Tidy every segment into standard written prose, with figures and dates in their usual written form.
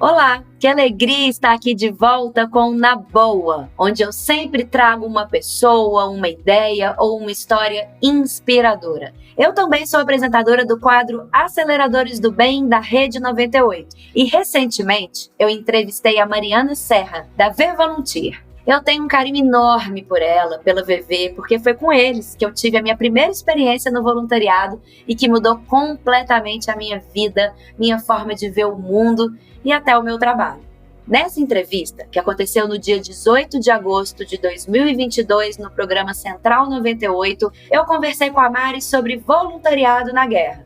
Olá, que alegria estar aqui de volta com Na Boa, onde eu sempre trago uma pessoa, uma ideia ou uma história inspiradora. Eu também sou apresentadora do quadro Aceleradores do Bem da Rede 98 e recentemente eu entrevistei a Mariana Serra, da V Volunteer. Eu tenho um carinho enorme por ela, pela VV, porque foi com eles que eu tive a minha primeira experiência no voluntariado e que mudou completamente a minha vida, minha forma de ver o mundo e até o meu trabalho. Nessa entrevista, que aconteceu no dia 18 de agosto de 2022 no programa Central 98, eu conversei com a Mari sobre voluntariado na guerra.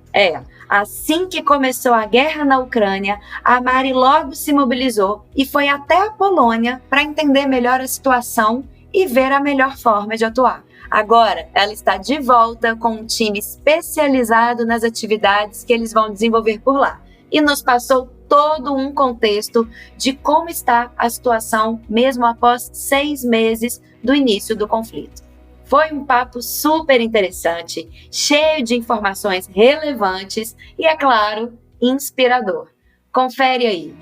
Assim que começou a guerra na Ucrânia, a Mari logo se mobilizou e foi até a Polônia para entender melhor a situação e ver a melhor forma de atuar. Agora, ela está de volta com um time especializado nas atividades que eles vão desenvolver por lá e nos passou todo um contexto de como está a situação mesmo após 6 meses do início do conflito. Foi um papo super interessante, cheio de informações relevantes e, é claro, inspirador. Confere aí.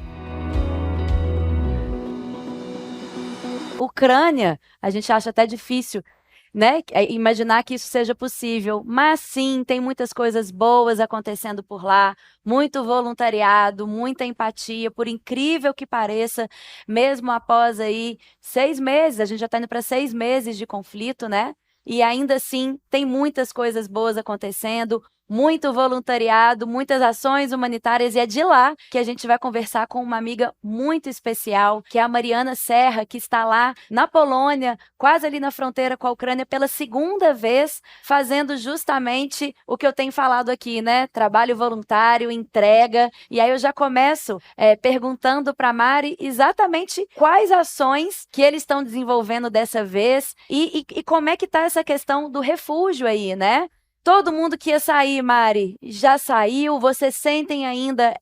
Ucrânia, a gente acha até difícil, né, imaginar que isso seja possível, mas sim, tem muitas coisas boas acontecendo por lá, muito voluntariado, muita empatia, por incrível que pareça, mesmo após aí 6 meses, a gente já está indo para 6 meses de conflito, né? E ainda assim, tem muitas coisas boas acontecendo, muito voluntariado, muitas ações humanitárias, e é de lá que a gente vai conversar com uma amiga muito especial, que é a Mariana Serra, que está lá na Polônia, quase ali na fronteira com a Ucrânia, pela segunda vez, fazendo justamente o que eu tenho falado aqui, né? Trabalho voluntário, entrega. E aí eu já começo perguntando para a Mari exatamente quais ações que eles estão desenvolvendo dessa vez e como é que está essa questão do refúgio aí, né? Todo mundo que ia sair, Mari, já saiu? Vocês sentem ainda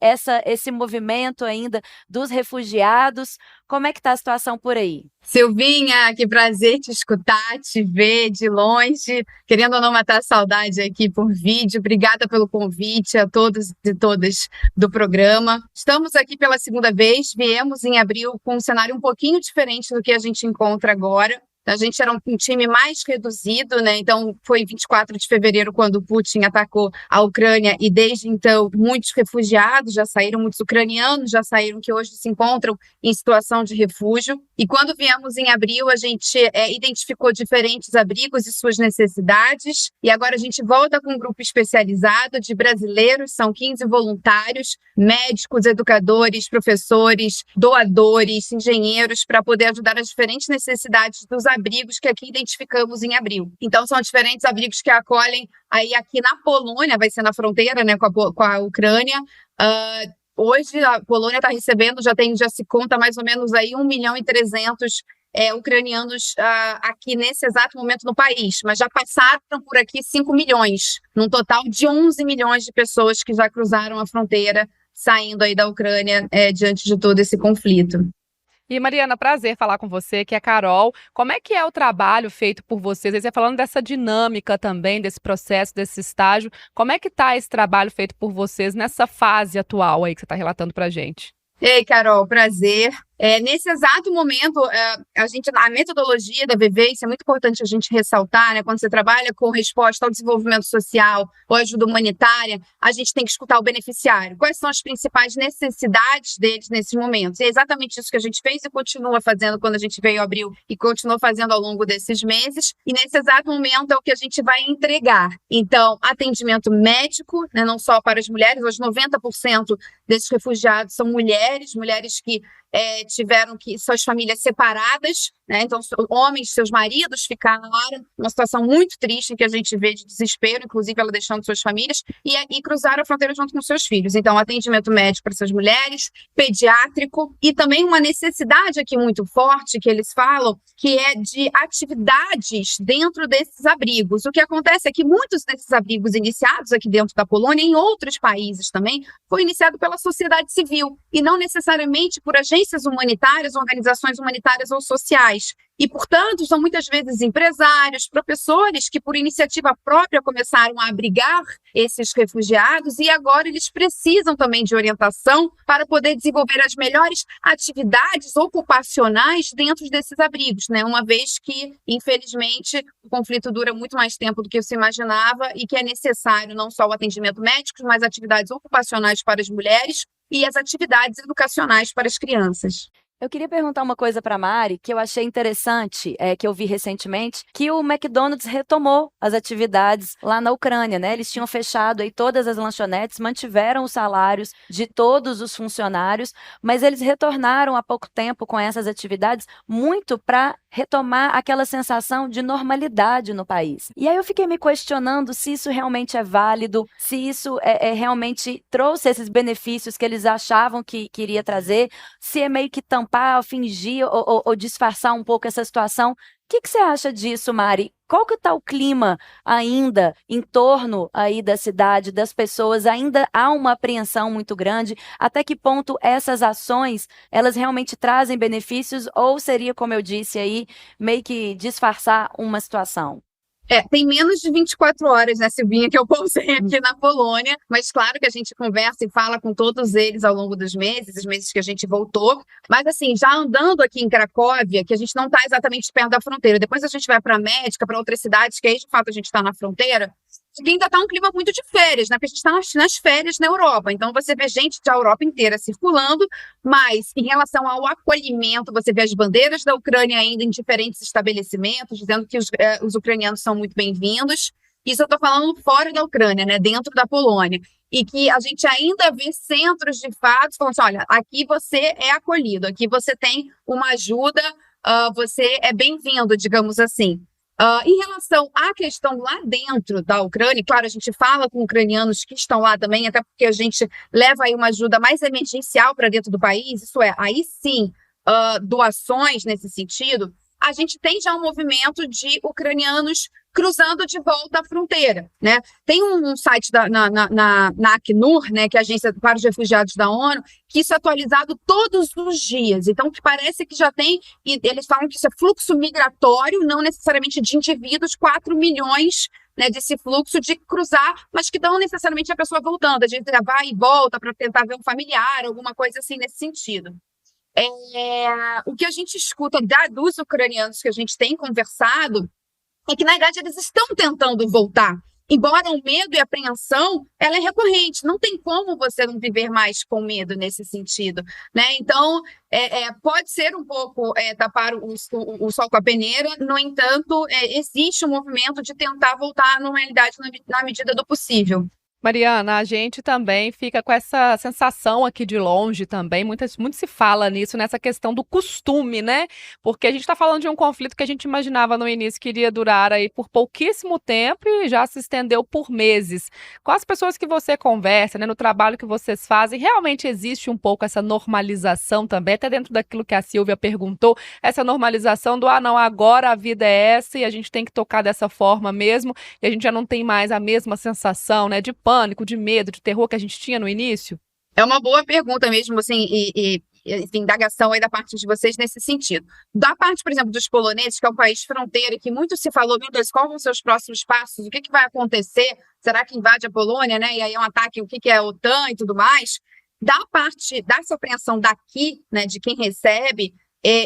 esse movimento ainda dos refugiados? Como é que está a situação por aí? Silvinha, que prazer te escutar, te ver de longe. Querendo ou não matar a saudade aqui por vídeo. Obrigada pelo convite a todos e todas do programa. Estamos aqui pela segunda vez. Viemos em abril com um cenário um pouquinho diferente do que a gente encontra agora. A gente era um time mais reduzido, né? Então, foi 24 de fevereiro quando o Putin atacou a Ucrânia e desde então muitos refugiados já saíram, muitos ucranianos já saíram, que hoje se encontram em situação de refúgio. E quando viemos em abril, a gente identificou diferentes abrigos e suas necessidades. E agora a gente volta com um grupo especializado de brasileiros, são 15 voluntários, médicos, educadores, professores, doadores, engenheiros, para poder ajudar as diferentes necessidades dos abrigos que aqui identificamos em abril. Então, são diferentes abrigos que acolhem aí aqui na Polônia, vai ser na fronteira, né, com a Ucrânia. Hoje, a Polônia está recebendo, já se conta mais ou menos aí 1.300.000 ucranianos aqui nesse exato momento no país, mas já passaram por aqui 5 milhões, num total de 11 milhões de pessoas que já cruzaram a fronteira, saindo aí da Ucrânia diante de todo esse conflito. E Mariana, prazer falar com você, que é a Carol. Como é que é o trabalho feito por vocês? Você falando dessa dinâmica também, desse processo, desse estágio. Como é que está esse trabalho feito por vocês nessa fase atual aí que você está relatando para a gente? Ei, Carol, prazer. Nesse exato momento, a metodologia da VV, isso é muito importante a gente ressaltar, né? Quando você trabalha com resposta ao desenvolvimento social ou ajuda humanitária, a gente tem que escutar o beneficiário. Quais são as principais necessidades deles nesses momentos? E é exatamente isso que a gente fez e continua fazendo quando a gente veio abril e continuou fazendo ao longo desses meses. E nesse exato momento é o que a gente vai entregar. Então, atendimento médico, né? Não só para as mulheres, hoje 90% desses refugiados são mulheres que tiveram suas famílias separadas, né? Então homens, seus maridos ficaram numa situação muito triste que a gente vê de desespero, inclusive ela deixando suas famílias e cruzaram a fronteira junto com seus filhos. Então atendimento médico para essas mulheres, pediátrico e também uma necessidade aqui muito forte que eles falam, que é de atividades dentro desses abrigos. O que acontece é que muitos desses abrigos iniciados aqui dentro da Polônia, em outros países também, foi iniciado pela sociedade civil e não necessariamente por agências humanitárias, organizações humanitárias ou sociais. E, portanto, são muitas vezes empresários, professores que, por iniciativa própria, começaram a abrigar esses refugiados e agora eles precisam também de orientação para poder desenvolver as melhores atividades ocupacionais dentro desses abrigos, né? Uma vez que, infelizmente, o conflito dura muito mais tempo do que se imaginava e que é necessário não só o atendimento médico, mas atividades ocupacionais para as mulheres e as atividades educacionais para as crianças. Eu queria perguntar uma coisa para a Mari, que eu achei interessante, que eu vi recentemente, que o McDonald's retomou as atividades lá na Ucrânia, né? Eles tinham fechado aí todas as lanchonetes, mantiveram os salários de todos os funcionários, mas eles retornaram há pouco tempo com essas atividades muito para retomar aquela sensação de normalidade no país. E aí eu fiquei me questionando se isso realmente é válido, se isso realmente trouxe esses benefícios que eles achavam que iria trazer, se é meio que tampar, fingir ou disfarçar um pouco essa situação. O que você acha disso, Mari? Qual que está o clima ainda em torno aí da cidade, das pessoas? Ainda há uma apreensão muito grande? Até que ponto essas ações, elas realmente trazem benefícios ou seria, como eu disse aí, meio que disfarçar uma situação? Tem menos de 24 horas, né, Silvinha, que eu pousei aqui na Polônia, mas claro que a gente conversa e fala com todos eles ao longo dos meses, os meses que a gente voltou, mas assim, já andando aqui em Cracóvia, que a gente não está exatamente perto da fronteira, depois a gente vai para a Médica, para outras cidades, que aí de fato a gente está na fronteira, e ainda está um clima muito de férias, né, porque a gente está nas férias na Europa, então você vê gente da Europa inteira circulando, mas em relação ao acolhimento, você vê as bandeiras da Ucrânia ainda em diferentes estabelecimentos, dizendo que os ucranianos são muito bem-vindos. Isso eu estou falando fora da Ucrânia, né, dentro da Polônia. E que a gente ainda vê centros de fato falando assim, olha, aqui você é acolhido, aqui você tem uma ajuda, você é bem-vindo, digamos assim. Em relação à questão lá dentro da Ucrânia, claro, a gente fala com ucranianos que estão lá também, até porque a gente leva aí uma ajuda mais emergencial para dentro do país, isso é, aí sim, doações nesse sentido, a gente tem já um movimento de ucranianos cruzando de volta à fronteira, né? Tem um site na Acnur, né, que é a Agência para os Refugiados da ONU, que isso é atualizado todos os dias. Então, que parece que já tem, e eles falam que isso é fluxo migratório, não necessariamente de indivíduos, 4 milhões, né, desse fluxo de cruzar, mas que não necessariamente a pessoa voltando. A gente já vai e volta para tentar ver um familiar, alguma coisa assim nesse sentido. O que a gente escuta dos ucranianos que a gente tem conversado é que, na verdade, eles estão tentando voltar. Embora o medo e a apreensão, ela é recorrente. Não tem como você não viver mais com medo nesse sentido, né? Então, pode ser um pouco tapar o sol com a peneira. No entanto, existe um movimento de tentar voltar à normalidade na medida do possível. Mariana, a gente também fica com essa sensação aqui de longe também, muito se fala nisso, nessa questão do costume, né? Porque a gente está falando de um conflito que a gente imaginava no início que iria durar aí por pouquíssimo tempo e já se estendeu por meses. Com as pessoas que você conversa, né, no trabalho que vocês fazem, realmente existe um pouco essa normalização também, até dentro daquilo que a Silvia perguntou, essa normalização do, não, agora a vida é essa e a gente tem que tocar dessa forma mesmo, e a gente já não tem mais a mesma sensação, né, de pânico, de medo, de terror que a gente tinha no início? É uma boa pergunta mesmo, assim, e indagação aí da parte de vocês nesse sentido. Da parte, por exemplo, dos poloneses, que é um país fronteira, que muito se falou, meu Deus, quais vão ser os próximos passos, o que vai acontecer, será que invade a Polônia, né, e aí é um ataque, o que é a OTAN e tudo mais, da parte dessa apreensão daqui, né, de quem recebe,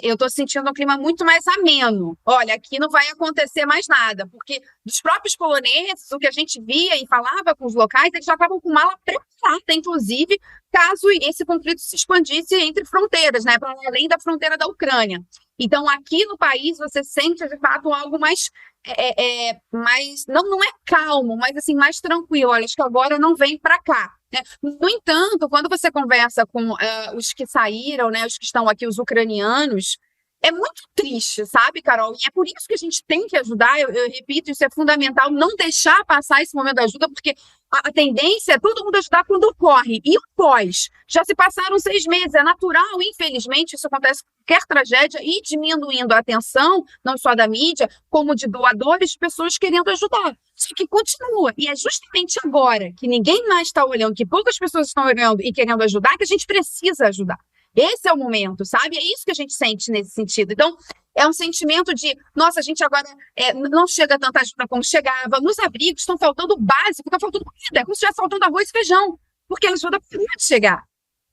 eu estou sentindo um clima muito mais ameno. Olha, aqui não vai acontecer mais nada, porque dos próprios poloneses, o que a gente via e falava com os locais, eles já estavam com mala preparada, inclusive, caso esse conflito se expandisse entre fronteiras, né, para além da fronteira da Ucrânia. Então, aqui no país, você sente, de fato, algo mais não é calmo, mas assim, mais tranquilo. Olha, acho que agora não vem para cá. No entanto, quando você conversa com os que saíram, né, os que estão aqui, os ucranianos, é muito triste, sabe, Carol? E é por isso que a gente tem que ajudar, eu repito, isso é fundamental, não deixar passar esse momento da ajuda, porque a tendência é todo mundo ajudar quando ocorre. E o pós? Já se passaram 6 meses, é natural, infelizmente, isso acontece com qualquer tragédia, e diminuindo a atenção, não só da mídia, como de doadores, de pessoas querendo ajudar. Só que continua, e é justamente agora que ninguém mais está olhando, que poucas pessoas estão olhando e querendo ajudar, que a gente precisa ajudar. Esse é o momento, sabe? É isso que a gente sente nesse sentido. Então, É um sentimento de, nossa, a gente agora não chega tanta ajuda como chegava, nos abrigos estão faltando o básico, está faltando comida, é como se estivesse faltando arroz e feijão, porque a ajuda pode chegar.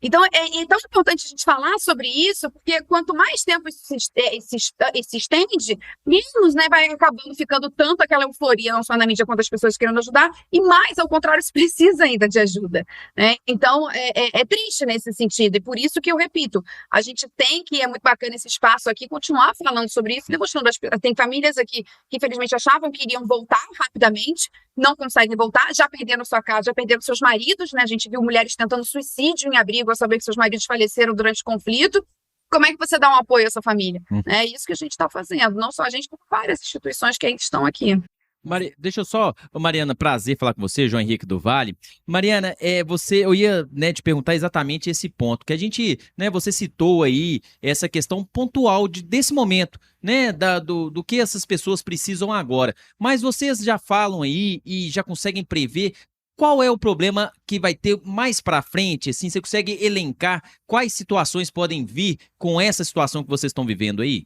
Então, é tão importante a gente falar sobre isso, porque quanto mais tempo isso se estende, menos, né, vai acabando ficando tanto aquela euforia, não só na mídia quanto as pessoas querendo ajudar, e mais, ao contrário, se precisa ainda de ajuda, né? Então, é triste nesse sentido, e por isso que eu repito, a gente tem que, é muito bacana esse espaço aqui, continuar falando sobre isso, demonstrando, tem famílias aqui que infelizmente achavam que iriam voltar rapidamente, não conseguem voltar, já perderam sua casa, já perderam seus maridos, né? A gente viu mulheres tentando suicídio em abrigo ao saber que seus maridos faleceram durante o conflito. Como é que você dá um apoio a essa família? É isso que a gente está fazendo, não só a gente, como várias instituições que ainda estão aqui. Deixa eu só, Mariana, prazer falar com você, João Henrique do Vale. Mariana, eu ia, né, te perguntar exatamente esse ponto, que a gente, né, você citou aí essa questão pontual desse momento, né, do que essas pessoas precisam agora. Mas vocês já falam aí e já conseguem prever qual é o problema que vai ter mais para frente? Assim, você consegue elencar quais situações podem vir com essa situação que vocês estão vivendo aí?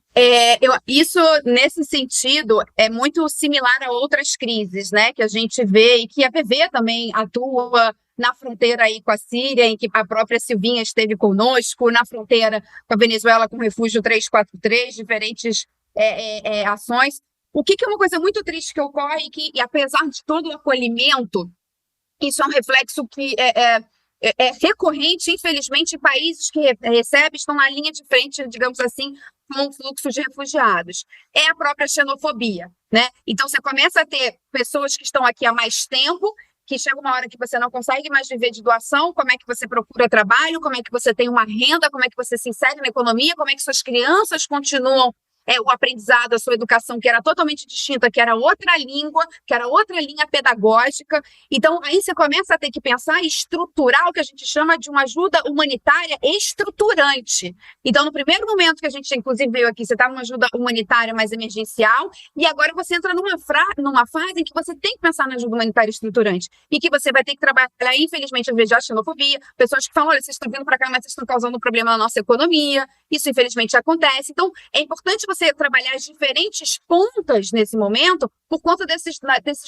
Isso, nesse sentido, é muito similar a outras crises, né, que a gente vê e que a PV também atua na fronteira aí com a Síria, em que a própria Silvinha esteve conosco, na fronteira com a Venezuela com o Refúgio 343, diferentes ações. O que é uma coisa muito triste que ocorre, e apesar de todo o acolhimento, isso é um reflexo que é recorrente, infelizmente, em países que recebem, estão na linha de frente, digamos assim, com o fluxo de refugiados. É a própria xenofobia, né? Então, você começa a ter pessoas que estão aqui há mais tempo, que chega uma hora que você não consegue mais viver de doação, como é que você procura trabalho, como é que você tem uma renda, como é que você se insere na economia, como é que suas crianças continuam o aprendizado, a sua educação, que era totalmente distinta, que era outra língua, que era outra linha pedagógica. Então, aí você começa a ter que pensar e estruturar o que a gente chama de uma ajuda humanitária estruturante. Então, no primeiro momento que a gente, inclusive, veio aqui, você está numa ajuda humanitária mais emergencial, e agora você entra numa fase em que você tem que pensar na ajuda humanitária estruturante, e que você vai ter que trabalhar, infelizmente, às vezes, a xenofobia, pessoas que falam, olha, vocês estão vindo para cá, mas vocês estão causando um problema na nossa economia. Isso, infelizmente, acontece. Então, é importante você trabalhar as diferentes pontas nesse momento por conta desses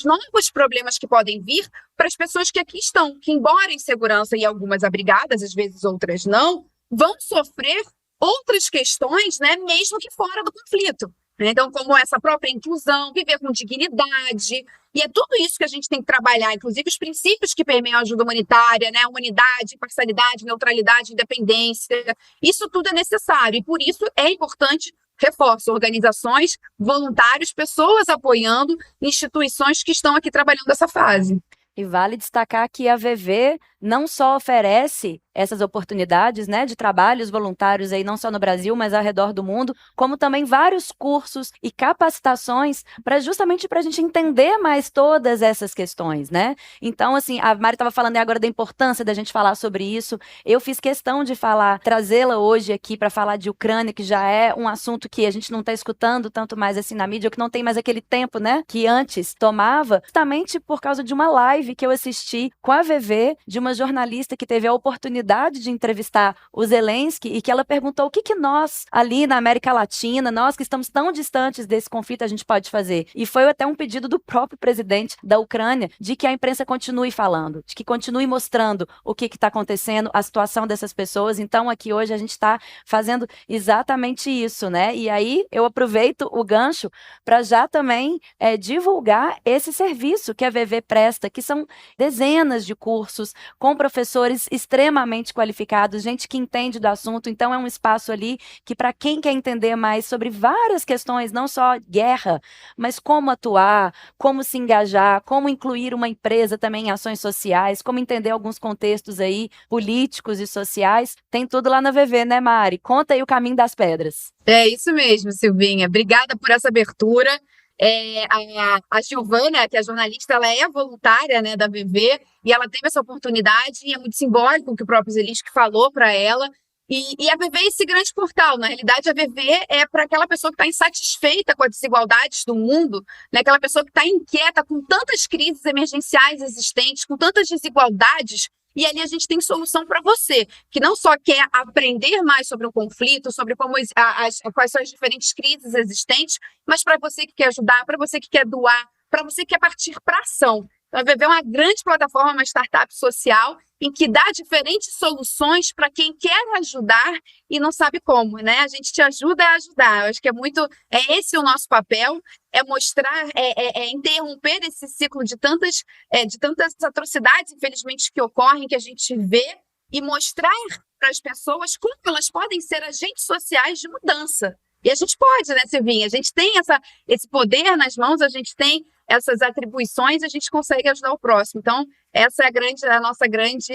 novos problemas que podem vir para as pessoas que aqui estão, que embora em segurança e algumas abrigadas, às vezes outras não, vão sofrer outras questões, né, mesmo que fora do conflito. Então, como essa própria inclusão, viver com dignidade, e é tudo isso que a gente tem que trabalhar, inclusive os princípios que permeiam a ajuda humanitária, né? Humanidade, imparcialidade, neutralidade, independência, isso tudo é necessário, e por isso é importante, reforço, organizações, voluntários, pessoas apoiando instituições que estão aqui trabalhando nessa fase. E vale destacar que a VV não só oferece essas oportunidades, né, de trabalhos voluntários aí não só no Brasil, mas ao redor do mundo, como também vários cursos e capacitações justamente para a gente entender mais todas essas questões, né? Então, assim, a Mari estava falando agora da importância da gente falar sobre isso. Eu fiz questão de trazê-la hoje aqui para falar de Ucrânia, que já é um assunto que a gente não está escutando tanto mais assim na mídia, que não tem mais aquele tempo, né, que antes tomava, justamente por causa de uma live que eu assisti com a VV, de uma jornalista que teve a oportunidade de entrevistar o Zelensky e que ela perguntou o que nós, ali na América Latina, nós que estamos tão distantes desse conflito, a gente pode fazer. E foi até um pedido do próprio presidente da Ucrânia de que a imprensa continue falando, de que continue mostrando o que está acontecendo, a situação dessas pessoas. Então, aqui hoje a gente está fazendo exatamente isso, né? E aí eu aproveito o gancho para já também divulgar esse serviço que a VV presta, que são dezenas de cursos com professores extremamente qualificados, gente que entende do assunto. Então é um espaço ali que, para quem quer entender mais sobre várias questões, não só guerra, mas como atuar, como se engajar, como incluir uma empresa também em ações sociais, como entender alguns contextos aí políticos e sociais, tem tudo lá na VV, né, Mari? Conta aí o caminho das pedras. É isso mesmo, Silvinha. Obrigada por essa abertura. A Giovana, que é a jornalista, ela é voluntária, né, da VV, e ela teve essa oportunidade, e é muito simbólico o que o próprio Zelensky falou para ela. E a VV é esse grande portal. Na realidade, a VV é para aquela pessoa que está insatisfeita com as desigualdades do mundo, né, aquela pessoa que está inquieta com tantas crises emergenciais existentes, com tantas desigualdades e ali a gente tem solução para você, que não só quer aprender mais sobre o conflito, sobre quais são as diferentes crises existentes, mas para você que quer ajudar, para você que quer doar, para você que quer partir para ação. Então, a VV é uma grande plataforma, uma startup social, em que dá diferentes soluções para quem quer ajudar e não sabe como, né? A gente te ajuda a ajudar. Eu acho que é esse o nosso papel, é mostrar, interromper esse ciclo de tantas atrocidades, infelizmente, que ocorrem, que a gente vê, e mostrar para as pessoas como elas podem ser agentes sociais de mudança. E a gente pode, né, Silvinha? A gente tem esse poder nas mãos, a gente tem essas atribuições, a gente consegue ajudar o próximo. Então, essa é a nossa grande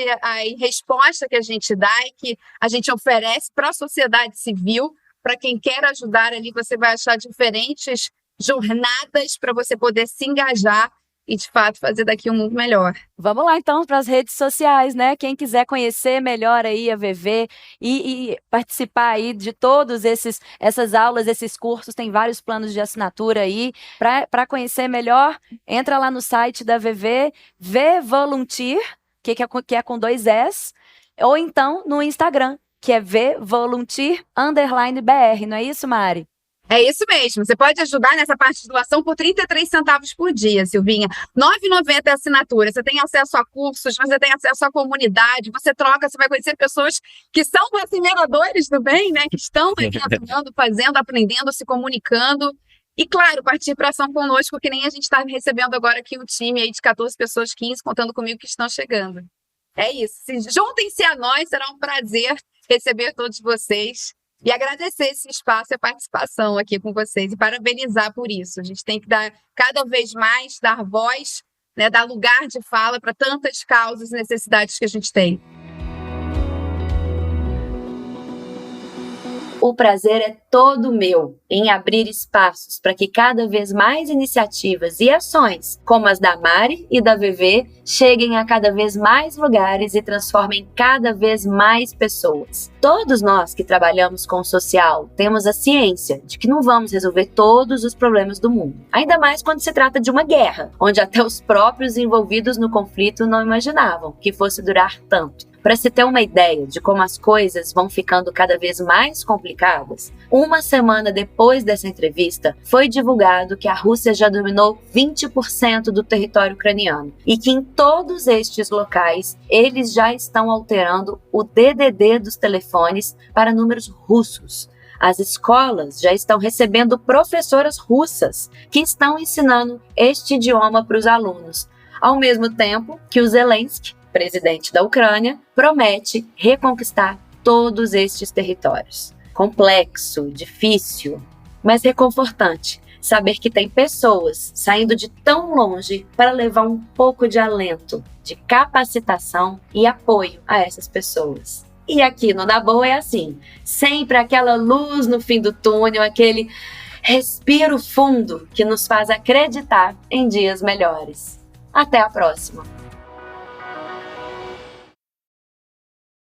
resposta que a gente dá e que a gente oferece para a sociedade civil, para quem quer ajudar ali, você vai achar diferentes jornadas para você poder se engajar e, de fato, fazer daqui um mundo melhor. Vamos lá, então, para as redes sociais, né? Quem quiser conhecer melhor aí a VV e participar aí de todos essas aulas, esses cursos, tem vários planos de assinatura aí. Para conhecer melhor, entra lá no site da VV, VVolunteer, que é com 2 S, ou então no Instagram, que é VVolunteer_BR, não é isso, Mari? É isso mesmo. Você pode ajudar nessa parte de doação por 33 centavos por dia, Silvinha. R$ 9,90 é a assinatura. Você tem acesso a cursos, você tem acesso à comunidade, você troca, você vai conhecer pessoas que são assimiladores do bem, né? Que estão aí atuando, fazendo, aprendendo, se comunicando. E, claro, partir para ação conosco, que nem a gente está recebendo agora aqui um time aí de 14 pessoas, 15, contando comigo, que estão chegando. É isso. Juntem-se a nós, será um prazer receber todos vocês. E agradecer esse espaço e a participação aqui com vocês e parabenizar por isso. A gente tem que dar cada vez mais, dar voz, né, dar lugar de fala para tantas causas e necessidades que a gente tem. O prazer é todo meu em abrir espaços para que cada vez mais iniciativas e ações, como as da Mari e da VV, cheguem a cada vez mais lugares e transformem cada vez mais pessoas. Todos nós que trabalhamos com o social temos a ciência de que não vamos resolver todos os problemas do mundo, ainda mais quando se trata de uma guerra, onde até os próprios envolvidos no conflito não imaginavam que fosse durar tanto. Para se ter uma ideia de como as coisas vão ficando cada vez mais complicadas, uma semana depois dessa entrevista, foi divulgado que a Rússia já dominou 20% do território ucraniano e que em todos estes locais eles já estão alterando o DDD dos telefones para números russos. As escolas já estão recebendo professoras russas que estão ensinando este idioma para os alunos, ao mesmo tempo que o Zelensky, presidente da Ucrânia, promete reconquistar todos estes territórios. Complexo, difícil, mas reconfortante saber que tem pessoas saindo de tão longe para levar um pouco de alento, de capacitação e apoio a essas pessoas. E aqui no Na Boa é assim, sempre aquela luz no fim do túnel, aquele respiro fundo que nos faz acreditar em dias melhores. Até a próxima!